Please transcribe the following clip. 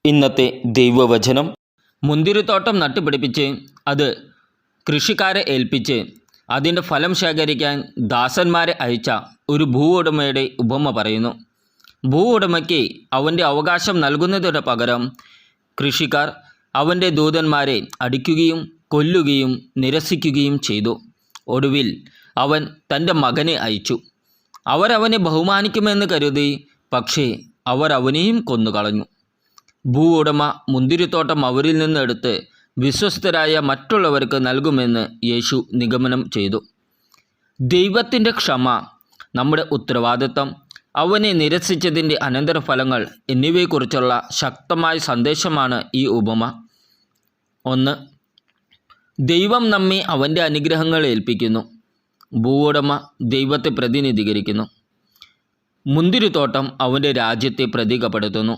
ഇന്നത്തെ ദൈവവചനം, മുന്തിരിത്തോട്ടം നട്ടുപിടിപ്പിച്ച് അത് കൃഷിക്കാരെ ഏൽപ്പിച്ച് അതിൻ്റെ ഫലം ശേഖരിക്കാൻ ദാസന്മാരെ അയച്ച ഒരു ഭൂവുടമയുടെ ഉപമ പറയുന്നു. ഭൂവുടമയ്ക്ക് അവൻ്റെ അവകാശം നൽകുന്നതിന് പകരം കൃഷിക്കാർ അവൻ്റെ ദൂതന്മാരെ അടിക്കുകയും കൊല്ലുകയും നിരസിക്കുകയും ചെയ്തു. ഒടുവിൽ അവൻ തൻ്റെ മകനെ അയച്ചു. അവരവനെ ബഹുമാനിക്കുമെന്ന് കരുതി, പക്ഷേ അവർ അവനെയും കൊന്നുകളഞ്ഞു. ഭൂവുടമ മുന്തിരിത്തോട്ടം അവരിൽ നിന്ന് എടുത്ത് വിശ്വസ്തരായ മറ്റുള്ളവർക്ക് നൽകുമെന്ന് യേശു നിഗമനം ചെയ്തു. ദൈവത്തിൻ്റെ ക്ഷമ, നമ്മുടെ ഉത്തരവാദിത്തം, അവനെ നിരസിച്ചതിൻ്റെ അനന്തരഫലങ്ങൾ എന്നിവയെക്കുറിച്ചുള്ള ശക്തമായ സന്ദേശമാണ് ഈ ഉപമ. 1. ദൈവം നമ്മെ അവൻ്റെ അനുഗ്രഹങ്ങൾ ഏൽപ്പിക്കുന്നു. ഭൂവുടമ ദൈവത്തെ പ്രതിനിധീകരിക്കുന്നു. മുന്തിരിത്തോട്ടം അവൻ്റെ രാജ്യത്തെ പ്രതീകപ്പെടുത്തുന്നു.